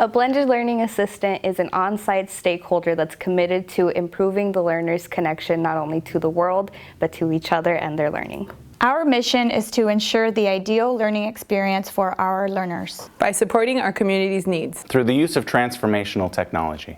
A blended learning assistant is an on-site stakeholder that's committed to improving the learner's connection not only to the world, but to each other and their learning. Our mission is to ensure the ideal learning experience for our learners by supporting our community's needs through the use of transformational technology.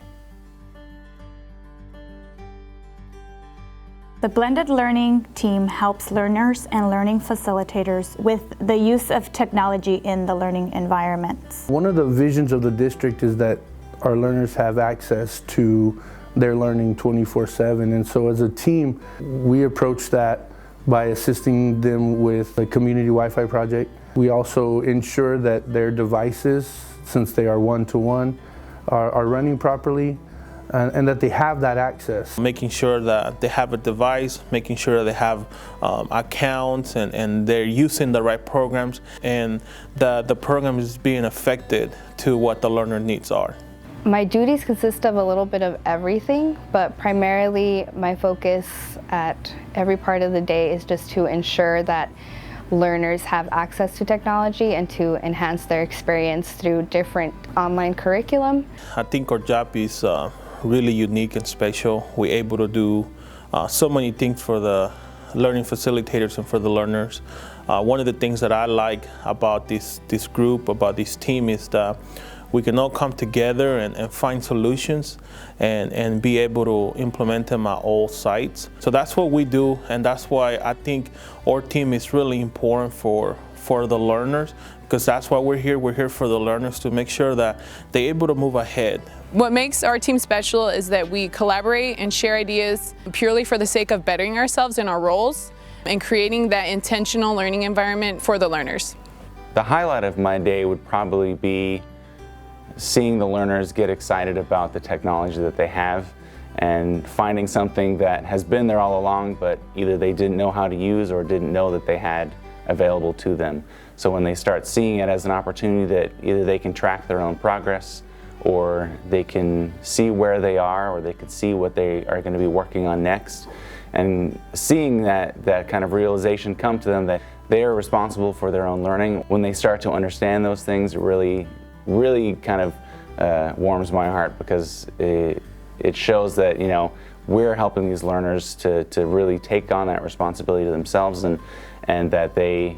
The blended learning team helps learners and learning facilitators with the use of technology in the learning environments. One of the visions of the district is that our learners have access to their learning 24/7, and so as a team we approach that by assisting them with the community Wi-Fi project. We also ensure that their devices, since they are one-to-one, are running properly. And that they have that access. Making sure that they have a device, making sure they have accounts and they're using the right programs, and the program is being affected to what the learner needs are. My duties consist of a little bit of everything, but primarily my focus at every part of the day is just to ensure that learners have access to technology and to enhance their experience through different online curriculum. I think our job is really unique and special. We're able to do so many things for the learning facilitators and for the learners. One of the things that I like about this group, about this team, is that we can all come together and find solutions and be able to implement them at all sites. So that's what we do, and that's why I think our team is really important for the learners, because that's why we're here. We're here for the learners, to make sure that they're able to move ahead. What makes our team special is that we collaborate and share ideas purely for the sake of bettering ourselves in our roles and creating that intentional learning environment for the learners. The highlight of my day would probably be seeing the learners get excited about the technology that they have and finding something that has been there all along, but either they didn't know how to use or didn't know that they had available to them. So when they start seeing it as an opportunity that either they can track their own progress, or they can see where they are, or they can see what they are going to be working on next, and seeing that kind of realization come to them that they are responsible for their own learning. When they start to understand those things, it really kind of warms my heart, because it shows that, you know, we're helping these learners to really take on that responsibility to themselves, and that they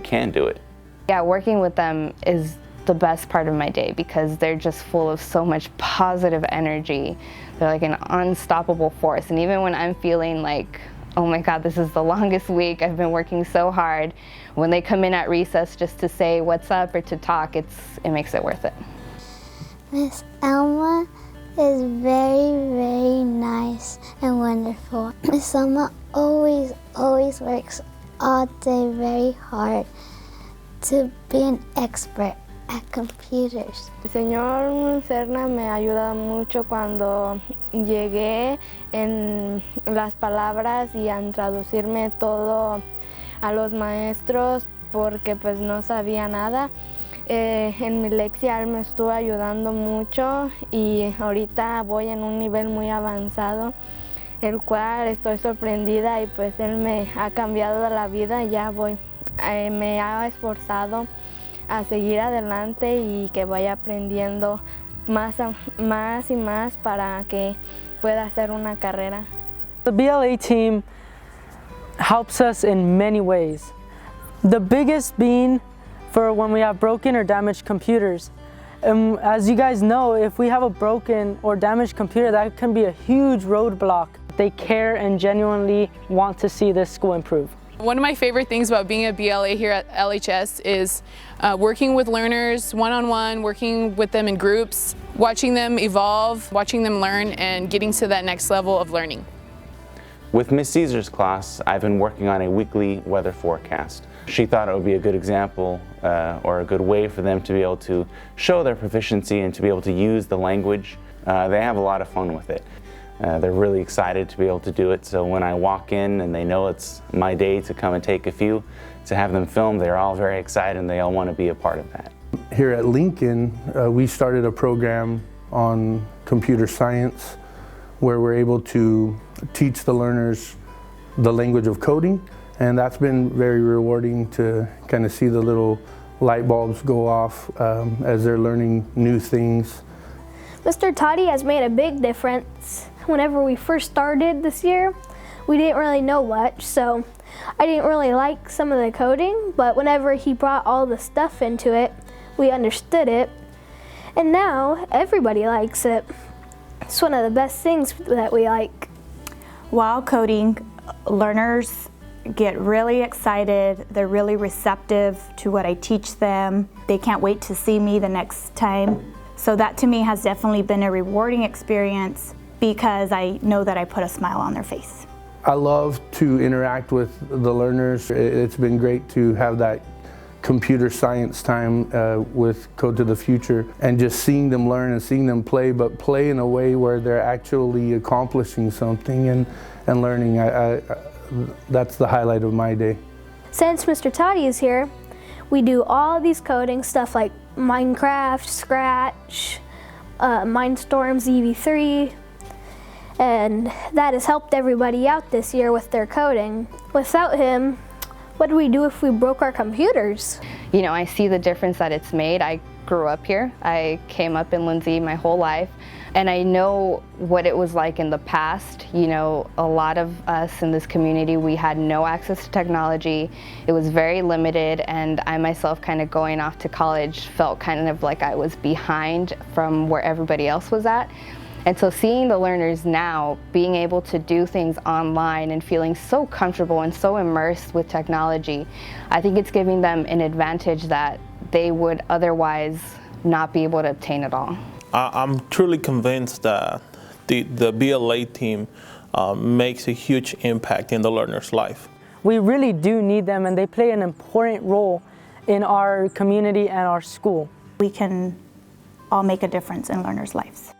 can do it. Yeah, working with them is the best part of my day, because they're just full of so much positive energy. They're like an unstoppable force, and even when I'm feeling like, oh my God, this is the longest week, I've been working so hard, when they come in at recess just to say what's up or to talk, it makes it worth it. Miss Elma is very, very nice and wonderful. Miss Elma always works all day very hard to be an expert at computers. El señor Serna me ayuda mucho cuando llegué en las palabras y a traducirme todo a los maestros, porque pues no sabía nada. En mi lección él me estuvo ayudando mucho, y ahorita voy en un nivel muy avanzado, el cual estoy sorprendida, y pues él me ha cambiado la vida. Ya me ha esforzado a seguir adelante y que vaya aprendiendo más y más para que pueda hacer una carrera. The BLA team helps us in many ways. The biggest being for when we have broken or damaged computers. As you guys know, if we have a broken or damaged computer, that can be a huge roadblock. They care and genuinely want to see this school improve. One of my favorite things about being a BLA here at LHS is working with learners one-on-one, working with them in groups, watching them evolve, watching them learn, and getting to that next level of learning. With Miss Caesar's class, I've been working on a weekly weather forecast. She thought it would be a good example or a good way for them to be able to show their proficiency and to be able to use the language. They have a lot of fun with it. They're really excited to be able to do it, so when I walk in and they know it's my day to come and take a few, to have them film, they're all very excited and they all want to be a part of that. Here at Lincoln, we started a program on computer science where we're able to teach the learners the language of coding, and that's been very rewarding to kind of see the little light bulbs go off as they're learning new things. Mr. Toddy has made a big difference. Whenever we first started this year, we didn't really know much, so I didn't really like some of the coding, but whenever he brought all the stuff into it, we understood it, and now everybody likes it. It's one of the best things that we like. While coding, learners get really excited, they're really receptive to what I teach them. They can't wait to see me the next time. So that to me has definitely been a rewarding experience because I know that I put a smile on their face. I love to interact with the learners. It's been great to have that computer science time with Code to the Future and just seeing them learn and seeing them play, but play in a way where they're actually accomplishing something and learning. That's the highlight of my day. Since Mr. Toddy is here, we do all these coding stuff like Minecraft, Scratch, Mindstorm EV3, and that has helped everybody out this year with their coding. Without him, what do we do if we broke our computers? You know, I see the difference that it's made. I grew up here. I came up in Lindsay my whole life, and I know what it was like in the past. You know, a lot of us in this community, we had no access to technology. It was very limited, and I myself kind of going off to college felt kind of like I was behind from where everybody else was at. And so seeing the learners now being able to do things online and feeling so comfortable and so immersed with technology, I think it's giving them an advantage that they would otherwise not be able to obtain at all. I'm truly convinced that the BLA team makes a huge impact in the learner's life. We really do need them, and they play an important role in our community and our school. We can all make a difference in learners' lives.